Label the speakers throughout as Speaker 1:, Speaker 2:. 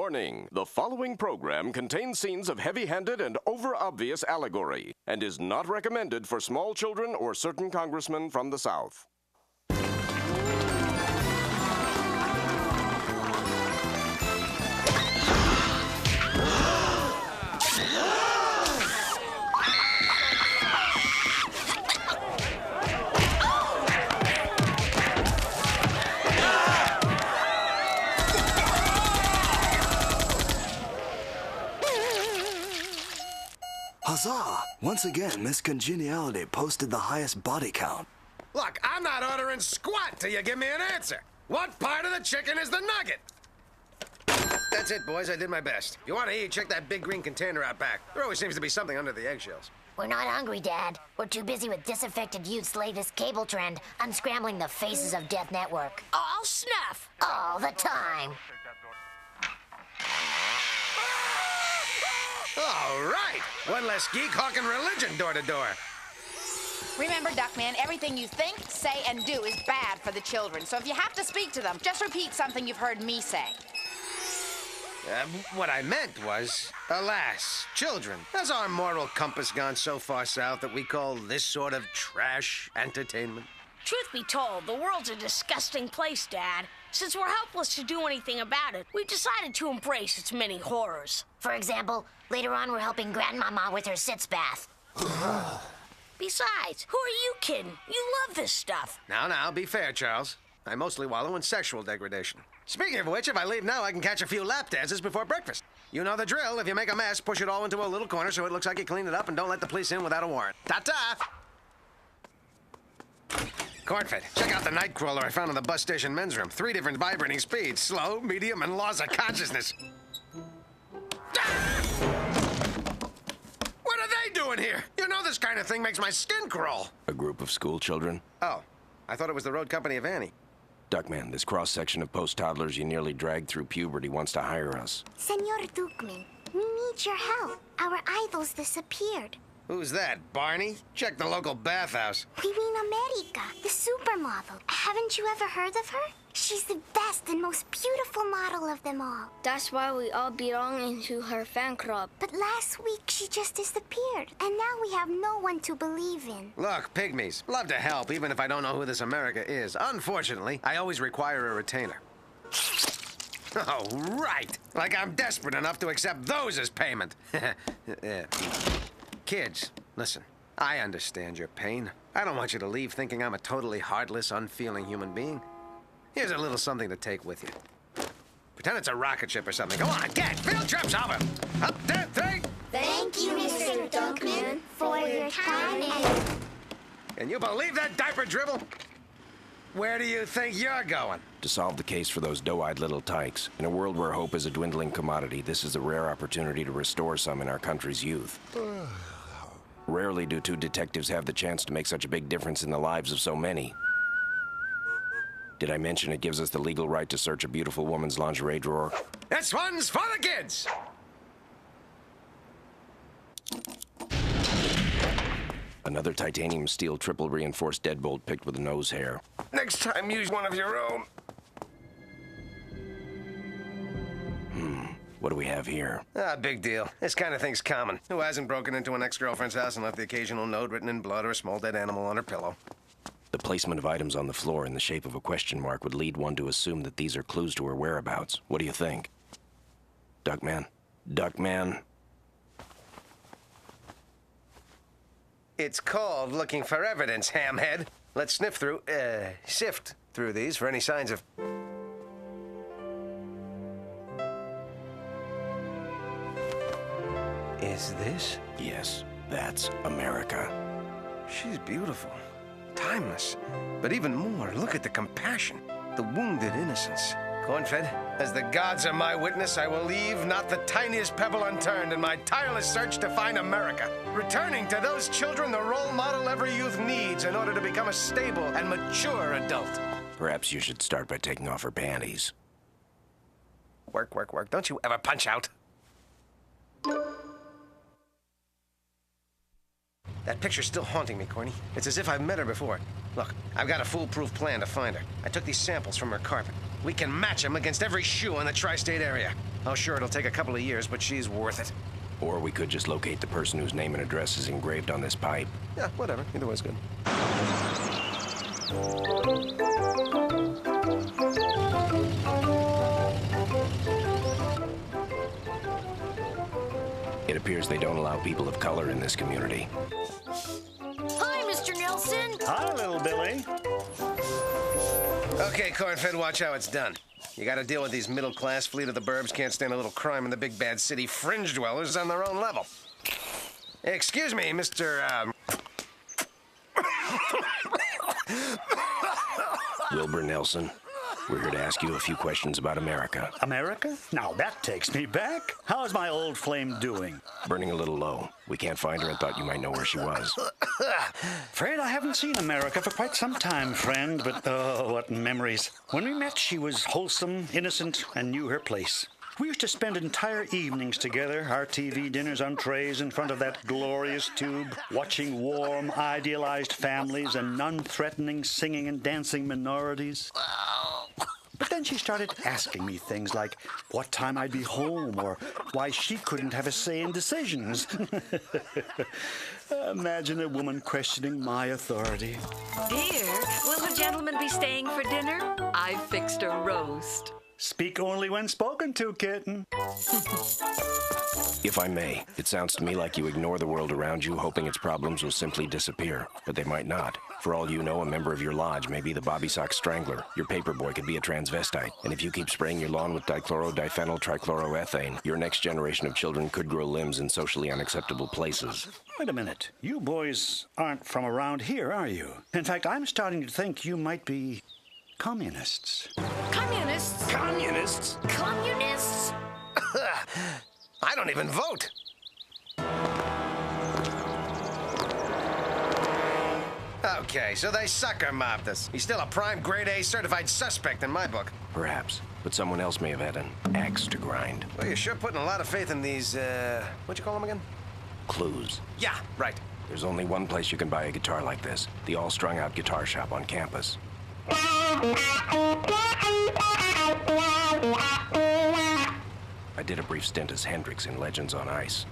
Speaker 1: Warning, the following program contains scenes of heavy-handed and over-obvious allegory and is not recommended for small children or certain congressmen from the South.
Speaker 2: Huzzah! Once again, Miss Congeniality posted the highest body count.
Speaker 3: Look, I'm not ordering squat till you give me an answer. What part of the chicken is the nugget? That's it, boys. I did my best. If you want to eat, check that big green container out back. There always seems to be something under the eggshells.
Speaker 4: We're not hungry, Dad. We're too busy with disaffected youth's latest cable trend, unscrambling the faces of Death Network.
Speaker 5: All snuff.
Speaker 4: All the time.
Speaker 3: All right. One less geek hawking religion door to door.
Speaker 5: Remember, Duckman, everything you think, say, and do is bad for the children. So if you have to speak to them, just repeat something you've heard me say.
Speaker 3: What I meant was, alas, children, has our moral compass gone so far south that we call this sort of trash entertainment?
Speaker 6: Truth be told, the world's a disgusting place, Dad. Since we're helpless to do anything about it, we've decided to embrace its many horrors.
Speaker 4: For example, later on we're helping Grandmama with her sitz bath.
Speaker 6: Besides, who are you kidding? You love this stuff.
Speaker 3: Now, be fair, Charles. I mostly wallow in sexual degradation. Speaking of which, if I leave now, I can catch a few lap dances before breakfast. You know the drill. If you make a mess, push it all into a little corner so it looks like you cleaned it up, and don't let the police in without a warrant. Ta-ta! Cornfed, check out the nightcrawler I found in the bus station men's room. 3 different vibrating speeds: slow, medium, and laws of consciousness. Ah! What are they doing here? You know this kind of thing makes my skin crawl.
Speaker 1: A group of school children?
Speaker 3: Oh, I thought it was the road company of Annie.
Speaker 1: Duckman, this cross-section of post-toddlers you nearly dragged through puberty wants to hire us.
Speaker 7: Senor Duckman, we need your help. Our idols disappeared.
Speaker 3: Who's that, Barney? Check the local bathhouse.
Speaker 7: We mean America, the supermodel. Haven't you ever heard of her? She's the best and most beautiful model of them all.
Speaker 8: That's why we all belong into her fan club.
Speaker 7: But last week she just disappeared, and now we have no one to believe in.
Speaker 3: Look, pygmies, love to help even if I don't know who this America is. Unfortunately, I always require a retainer. Oh, right. Like I'm desperate enough to accept those as payment. Kids, listen, I understand your pain. I don't want you to leave thinking I'm a totally heartless, unfeeling human being. Here's a little something to take with you. Pretend it's a rocket ship or something. Go on, get! Field trip's over! Up there, 3!
Speaker 7: Thank you, Mr. Duckman, for your time and...
Speaker 3: Can you believe that diaper dribble? Where do you think you're going?
Speaker 1: To solve the case for those doe-eyed little tykes. In a world where hope is a dwindling commodity, this is a rare opportunity to restore some in our country's youth. Rarely do 2 detectives have the chance to make such a big difference in the lives of so many. Did I mention it gives us the legal right to search a beautiful woman's lingerie drawer?
Speaker 3: This one's for the kids!
Speaker 1: Another titanium steel triple reinforced deadbolt picked with a nose hair.
Speaker 3: Next time, use one of your own.
Speaker 1: What do we have here?
Speaker 3: Big deal. This kind of thing's common. Who hasn't broken into an ex-girlfriend's house and left the occasional note written in blood or a small dead animal on her pillow?
Speaker 1: The placement of items on the floor in the shape of a question mark would lead one to assume that these are clues to her whereabouts. What do you think? Duckman? Duckman?
Speaker 3: It's called looking for evidence, hamhead. Let's sift through these for any signs of... Is this?
Speaker 1: Yes, that's America.
Speaker 3: She's beautiful, timeless. But even more, look at the compassion, the wounded innocence. Cornfed, as the gods are my witness, I will leave not the tiniest pebble unturned in my tireless search to find America, returning to those children the role model every youth needs in order to become a stable and mature adult.
Speaker 1: Perhaps you should start by taking off her panties.
Speaker 3: Work, work, work. Don't you ever punch out. That picture's still haunting me, Corny. It's as if I've met her before. Look, I've got a foolproof plan to find her. I took these samples from her carpet. We can match them against every shoe in the tri-state area. Oh, sure, it'll take a couple of years, but she's worth it.
Speaker 1: Or we could just locate the person whose name and address is engraved on this pipe.
Speaker 3: Yeah, whatever. Either way's good.
Speaker 1: It appears they don't allow people of color in this community.
Speaker 6: Hi, Mr. Nelson.
Speaker 9: Hi, little Billy.
Speaker 3: Okay, Cornfed, watch how it's done. You gotta deal with these middle-class fleet of the burbs, can't stand a little crime in the big bad city fringe dwellers on their own level. Excuse me, Mr.
Speaker 1: Wilbur Nelson, we're here to ask you a few questions about America.
Speaker 9: America? Now that takes me back. How's my old flame doing?
Speaker 1: Burning a little low. We can't find her and thought you might know where she was.
Speaker 9: Afraid I haven't seen America for quite some time, friend, but oh, what memories. When we met, she was wholesome, innocent, and knew her place. We used to spend entire evenings together, our TV dinners on trays in front of that glorious tube, watching warm, idealized families and non-threatening singing and dancing minorities. But then she started asking me things like what time I'd be home or why she couldn't have a say in decisions. Imagine a woman questioning my authority.
Speaker 10: Dear, will the gentleman be staying for dinner? I've fixed a roast.
Speaker 9: Speak only when spoken to, kitten.
Speaker 1: If I may, it sounds to me like you ignore the world around you, hoping its problems will simply disappear. But they might not. For all you know, a member of your lodge may be the Bobby Sock Strangler. Your paperboy could be a transvestite. And if you keep spraying your lawn with dichlorodiphenyl trichloroethane, your next generation of children could grow limbs in socially unacceptable places.
Speaker 9: Wait a minute. You boys aren't from around here, are you? In fact, I'm starting to think you might be communists.
Speaker 6: Communists?
Speaker 3: Communists?
Speaker 6: Communists?
Speaker 3: I don't even vote. Okay, so they sucker mobbed us. He's still a prime grade A certified suspect in my book.
Speaker 1: Perhaps. But someone else may have had an axe to grind.
Speaker 3: Well, you're sure putting a lot of faith in these, what'd you call them again?
Speaker 1: Clues.
Speaker 3: Yeah, right.
Speaker 1: There's only one place you can buy a guitar like this. The all-strung-out guitar shop on campus. I did a brief stint as Hendrix in Legends on Ice.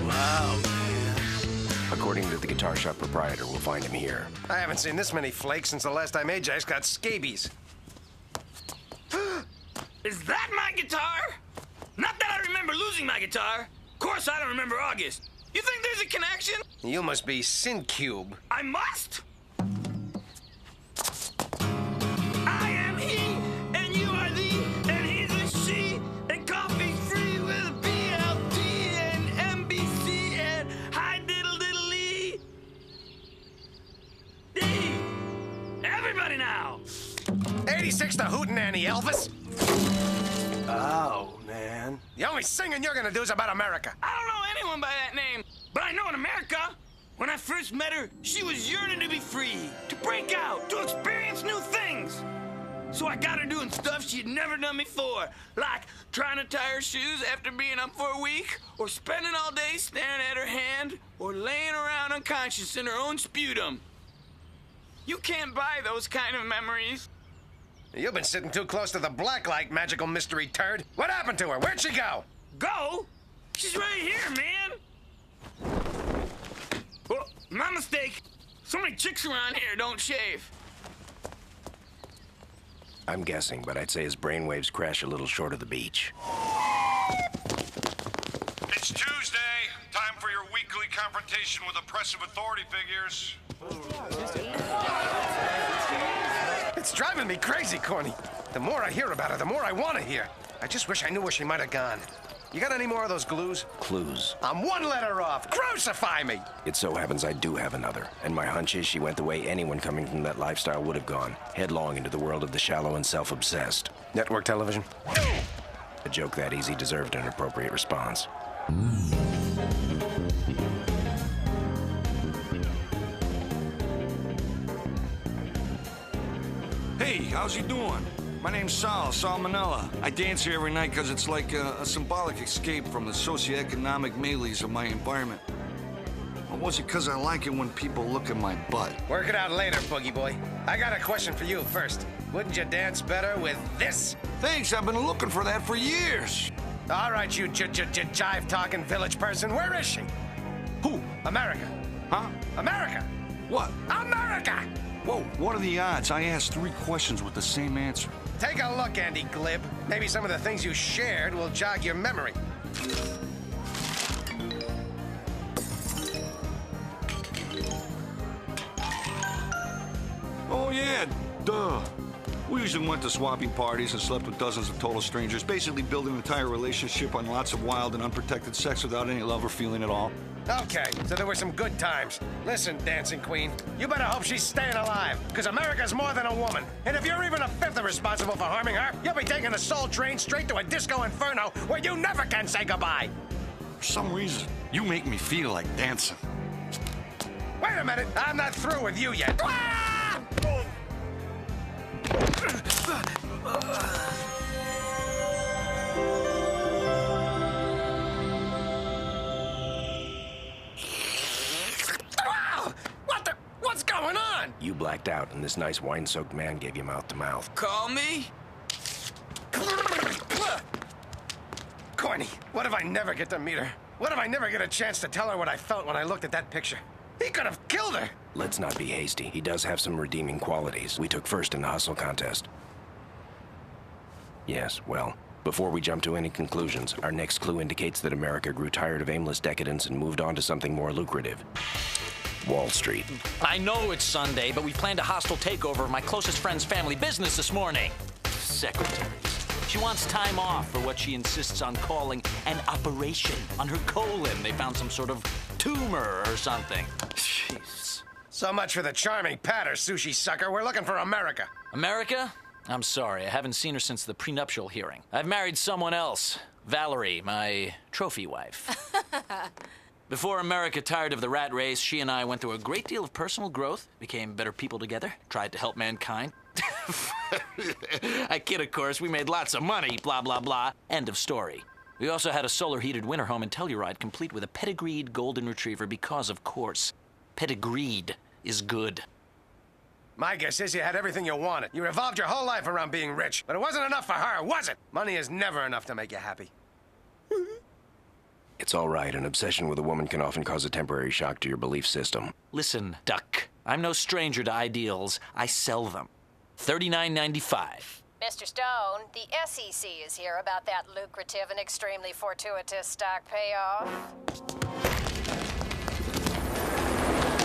Speaker 2: Wow, man.
Speaker 1: According to the guitar shop proprietor, we'll find him here.
Speaker 3: I haven't seen this many flakes since the last time Ajax got scabies.
Speaker 11: Is that my guitar? Not that I remember losing my guitar. Of course I don't remember August. You think there's a connection?
Speaker 3: You must be Syncube.
Speaker 11: I must? I am he, and you are thee, and he's a she, and coffee's free with a BLT and NBC and high diddle diddle E. D. Everybody now.
Speaker 3: 86 to Hootenanny, Elvis.
Speaker 2: Oh, man.
Speaker 3: The only singing you're gonna do is about America.
Speaker 11: I don't know anyone by that name, but I know in America, when I first met her, she was yearning to be free, to break out, to experience new things. So I got her doing stuff she'd never done before, like trying to tie her shoes after being up for a week, or spending all day staring at her hand, or laying around unconscious in her own sputum. You can't buy those kind of memories.
Speaker 3: You've been sitting too close to the blacklight, magical mystery turd. What happened to her? Where'd she go?
Speaker 11: Go? She's right here, man. Oh, my mistake. So many chicks around here don't shave.
Speaker 1: I'm guessing, but I'd say his brainwaves crash a little short of the beach.
Speaker 12: It's Tuesday. Time for your weekly confrontation with oppressive authority figures.
Speaker 3: It's driving me crazy, Corny. The more I hear about her, the more I want to hear. I just wish I knew where she might have gone. You got any more of those glues?
Speaker 1: Clues.
Speaker 3: I'm one letter off. Crucify me!
Speaker 1: It so happens I do have another, and my hunch is she went the way anyone coming from that lifestyle would have gone, headlong into the world of the shallow and self-obsessed.
Speaker 3: Network television?
Speaker 1: A joke that easy deserved an appropriate response.
Speaker 12: Hey, how's he doing? My name's Sal Manella. I dance here every night because it's like a symbolic escape from the socioeconomic melees of my environment.
Speaker 2: Or was it because I like it when people look at my butt?
Speaker 3: Work it out later, Boogie Boy. I got a question for you first. Wouldn't you dance better with this?
Speaker 12: Thanks, I've been looking for that for years.
Speaker 3: All right, you jive-talking village person. Where is she?
Speaker 12: Who?
Speaker 3: America.
Speaker 12: Huh?
Speaker 3: America.
Speaker 12: What?
Speaker 3: America!
Speaker 12: Whoa, what are the odds? I asked 3 questions with the same answer.
Speaker 3: Take a look, Andy Glib. Maybe some of the things you shared will jog your memory.
Speaker 12: Oh, yeah, duh. We usually went to swapping parties and slept with dozens of total strangers, basically building an entire relationship on lots of wild and unprotected sex without any love or feeling at all.
Speaker 3: Okay, so there were some good times. Listen, Dancing Queen, you better hope she's staying alive, because America's more than a woman. And if you're even a fifth responsible for harming her, you'll be taking the soul train straight to a disco inferno where you never can say goodbye.
Speaker 12: For some reason, you make me feel like dancing.
Speaker 3: Wait a minute, I'm not through with you yet. What's going on?
Speaker 1: You blacked out, and this nice wine-soaked man gave you mouth-to-mouth.
Speaker 11: Call me?
Speaker 3: Corny, what if I never get to meet her? What if I never get a chance to tell her what I felt when I looked at that picture? He could have killed her.
Speaker 1: Let's not be hasty. He does have some redeeming qualities. We took first in the hustle contest. Yes, well, before we jump to any conclusions, our next clue indicates that America grew tired of aimless decadence and moved on to something more lucrative. Wall Street.
Speaker 13: I know it's Sunday, but we planned a hostile takeover of my closest friend's family business this morning. Secretaries. She wants time off for what she insists on calling an operation on her colon. They found some sort of tumor or something. Jeez.
Speaker 3: So much for the charming patter, sushi sucker. We're looking for America.
Speaker 13: America? I'm sorry, I haven't seen her since the prenuptial hearing. I've married someone else. Valerie, my trophy wife. Before America tired of the rat race, she and I went through a great deal of personal growth, became better people together, tried to help mankind. I kid, of course. We made lots of money, blah, blah, blah. End of story. We also had a solar-heated winter home in Telluride, complete with a pedigreed golden retriever because, of course, pedigreed is good.
Speaker 3: My guess is you had everything you wanted. You revolved your whole life around being rich. But it wasn't enough for her, was it? Money is never enough to make you happy.
Speaker 1: It's all right. An obsession with a woman can often cause a temporary shock to your belief system.
Speaker 13: Listen, Duck. I'm no stranger to ideals. I sell them. $39.95.
Speaker 14: Mr. Stone, the SEC is here about that lucrative and extremely fortuitous stock payoff.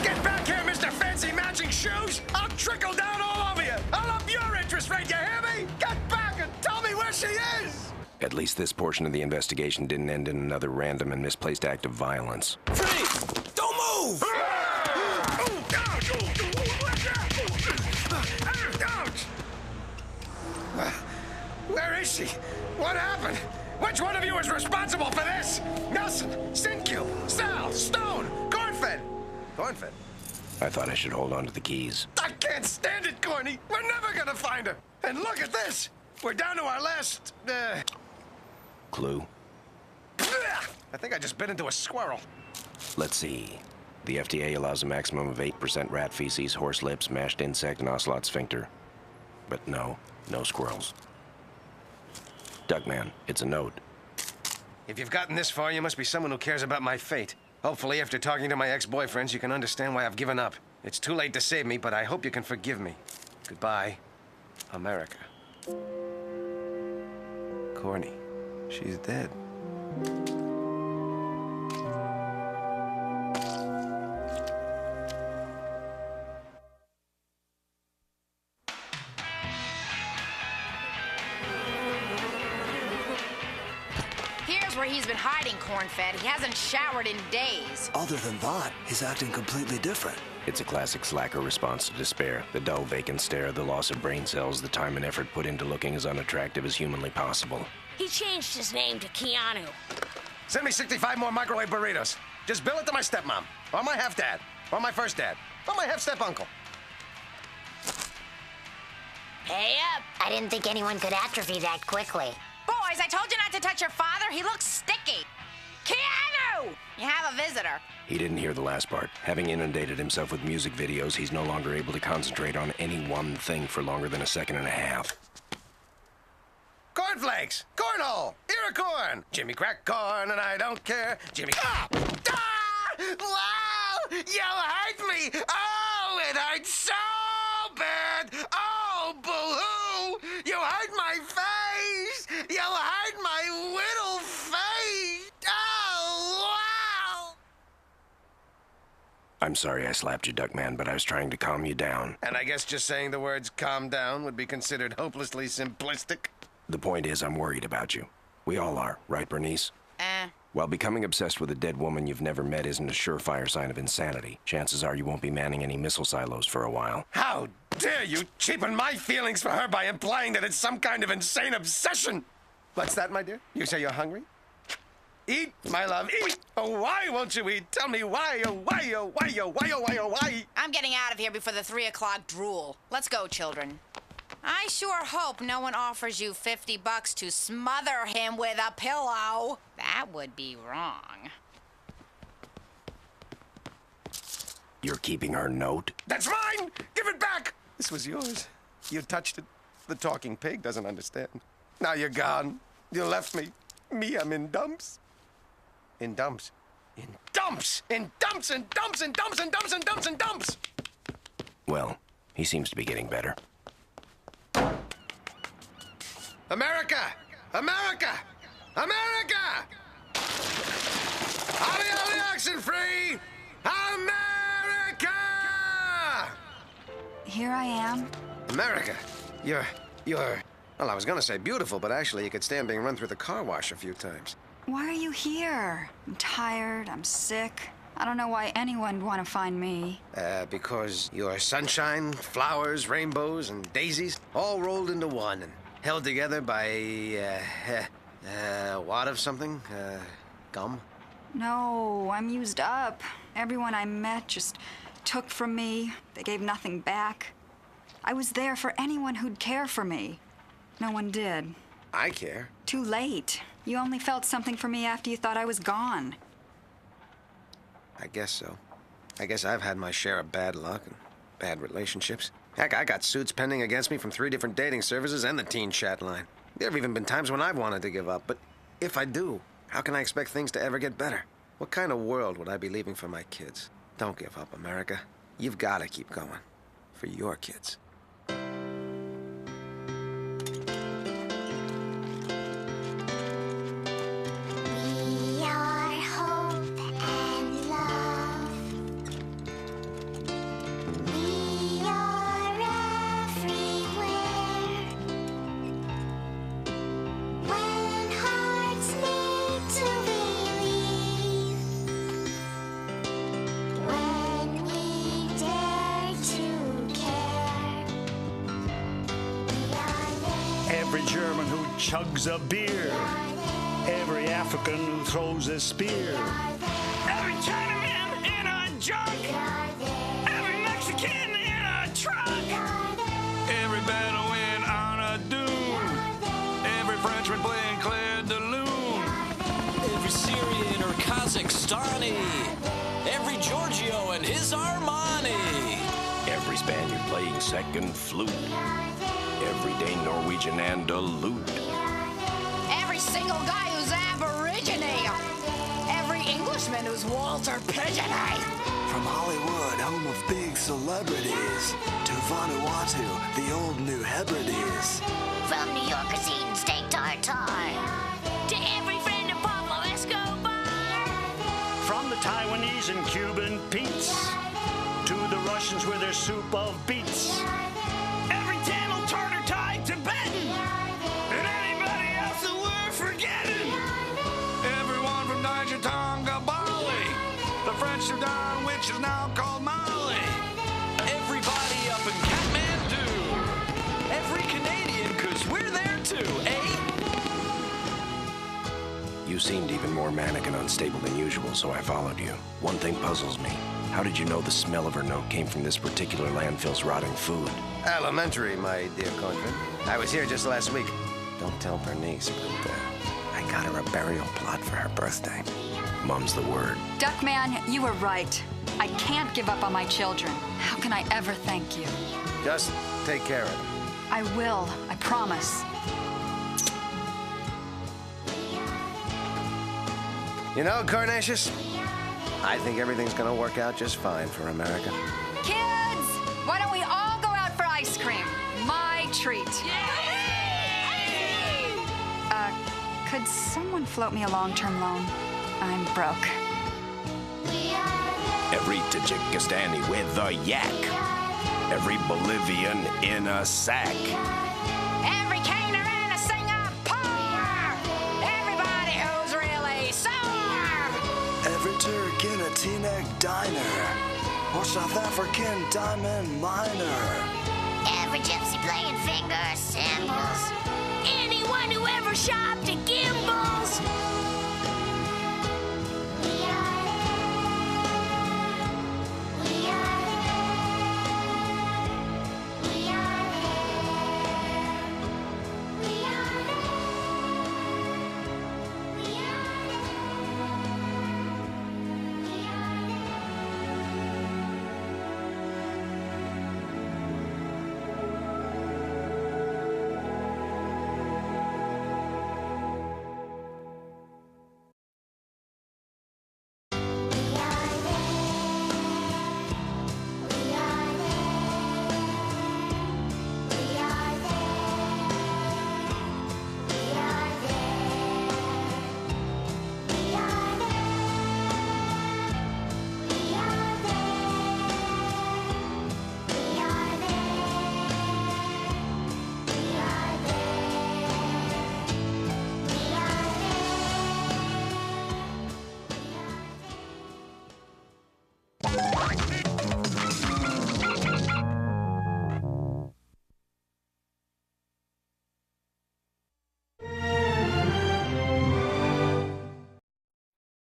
Speaker 3: Get back here, Mr. Fancy Matching Shoes! I'll trickle down all over you! I'll up your interest rate, you hear me? Get back and tell me where she is!
Speaker 1: At least this portion of the investigation didn't end in another random and misplaced act of violence.
Speaker 11: Freeze! Don't move!
Speaker 3: Where is she? What happened? Which one of you is responsible for this? Nelson, Sincube, Sal, Stone, Cornfed. Cornfed?
Speaker 1: I thought I should hold on to the keys.
Speaker 3: I can't stand it, Corny. We're never gonna find her. And look at this. We're down to our last,
Speaker 1: Clue?
Speaker 3: I think I just bit into a squirrel.
Speaker 1: Let's see. The FDA allows a maximum of 8% rat feces, horse lips, mashed insect, and ocelot sphincter. But no squirrels. Duckman, it's a note.
Speaker 3: If you've gotten this far, you must be someone who cares about my fate. Hopefully, after talking to my ex-boyfriends, you can understand why I've given up. It's too late to save me, but I hope you can forgive me. Goodbye, America. Corny, she's dead.
Speaker 5: Here's where he's been hiding, Cornfed. He hasn't showered in days.
Speaker 2: Other than that, he's acting completely different.
Speaker 1: It's a classic slacker response to despair. The dull, vacant stare, the loss of brain cells, the time and effort put into looking as unattractive as humanly possible.
Speaker 6: He changed his name to Keanu.
Speaker 3: Send me 65 more microwave burritos. Just bill it to my stepmom, or my half-dad, or my first dad, or my half-step-uncle.
Speaker 4: Hey up! I didn't think anyone could atrophy that quickly.
Speaker 5: Boys, I told you not to touch your father. He looks sticky. Keanu!
Speaker 6: do?
Speaker 5: You have a visitor.
Speaker 1: He didn't hear the last part. Having inundated himself with music videos, he's no longer able to concentrate on any one thing for longer than a second and a half.
Speaker 3: Cornflakes! Cornhole! Ear of corn! Jimmy crack corn and I don't care. Jimmy... Ah! Ah! Wow! You hurt me! Oh, it hurts so bad! Oh, boo-hoo! You hurt my face! You hurt my little face! Oh, wow!
Speaker 1: I'm sorry I slapped you, Duckman, but I was trying to calm you down.
Speaker 3: And I guess just saying the words calm down would be considered hopelessly simplistic.
Speaker 1: The point is, I'm worried about you. We all are, right, Bernice? While becoming obsessed with a dead woman you've never met isn't a surefire sign of insanity, chances are you won't be manning any missile silos for a while.
Speaker 3: How dare you cheapen my feelings for her by implying that it's some kind of insane obsession? What's that, my dear? You say you're hungry? Eat, my love, eat! Oh, why won't you eat? Tell me why, oh, why, oh, why, oh, why, oh, why, oh, why?
Speaker 5: I'm getting out of here before the 3 o'clock drool. Let's go, children. I sure hope no one offers you $50 to smother him with a pillow. That would be wrong.
Speaker 1: You're keeping her note?
Speaker 3: That's mine! Give it back! This was yours. You touched it. The talking pig doesn't understand. Now you're gone. You left me. Me, I'm in dumps. In dumps. In dumps! In dumps and dumps and dumps and dumps and dumps and dumps!
Speaker 1: Well, he seems to be getting better.
Speaker 3: America! America! America! Ollie, ollie, oxen free! America!
Speaker 15: Here I am.
Speaker 3: America, you're... Well, I was gonna say beautiful, but actually you could stand being run through the car wash a few times.
Speaker 15: Why are you here? I'm tired, I'm sick. I don't know why anyone would want to find me.
Speaker 3: Because you're sunshine, flowers, rainbows, and daisies, all rolled into one and held together by, wad of something? Gum?
Speaker 15: No, I'm used up. Everyone I met just took from me. They gave nothing back. I was there for anyone who'd care for me. No one did.
Speaker 3: I care.
Speaker 15: Too late. You only felt something for me after you thought I was gone.
Speaker 3: I guess so. I guess I've had my share of bad luck and bad relationships. Heck, I got suits pending against me from 3 different dating services and the teen chat line. There have even been times when I've wanted to give up, but if I do, how can I expect things to ever get better? What kind of world would I be leaving for my kids? Don't give up, America. You've got to keep going. For your kids.
Speaker 9: Every German who chugs a beer, every African who throws a spear,
Speaker 11: Every Chinaman in a junk, every Mexican in a truck, every Bedouin on a dune, every Frenchman playing Claire de Lune,
Speaker 13: Every Syrian or Kazakhstani, every Giorgio and his Armani,
Speaker 1: Every Spaniard playing second flute, everyday Norwegian Andalute,
Speaker 5: Every single guy who's Aborigine. Every Englishman who's Walter Pigeony.
Speaker 2: From Hollywood, home of big celebrities, to Vanuatu, the old New Hebrides.
Speaker 4: From New Yorkers eating steak tartare.
Speaker 6: To every friend of Pablo Escobar.
Speaker 9: from the Taiwanese and Cuban Pete's, to the Russians with their soup of beets.
Speaker 11: Every Tamil, Tartar, Thai, Tibetan, and anybody else that we're forgetting. Everyone from Niger, Tonga, Bali, the French Sudan, which is now called Mali.
Speaker 13: Everybody up in Kathmandu. Every Canadian, 'cause we're there too, eh?
Speaker 1: You seemed even more manic and unstable than usual, so I followed you. One thing puzzles me. How did you know the smell of her note came from this particular landfill's rotting food?
Speaker 3: Elementary, my dear Conrad. I was here just last week. Don't tell Bernice, but I got her a burial plot for her birthday.
Speaker 1: Mum's the word.
Speaker 15: Duckman, you were right. I can't give up on my children. How can I ever thank you?
Speaker 3: Just take care of them.
Speaker 15: I will, I promise.
Speaker 3: You know, Carnatius, I think everything's gonna work out just fine for America.
Speaker 15: Kids, why don't we all go out for ice cream? My treat. Could someone float me a long-term loan? I'm broke.
Speaker 1: Every Tajikistani with a yak. Every Bolivian in a sack.
Speaker 5: Every caner in a Singapore. Everybody who's really sore.
Speaker 2: Every Turk in a T-neck diner. Or South African diamond miner.
Speaker 4: Every gypsy playing finger cymbals.
Speaker 6: Anyone who ever shopped at Gimbals.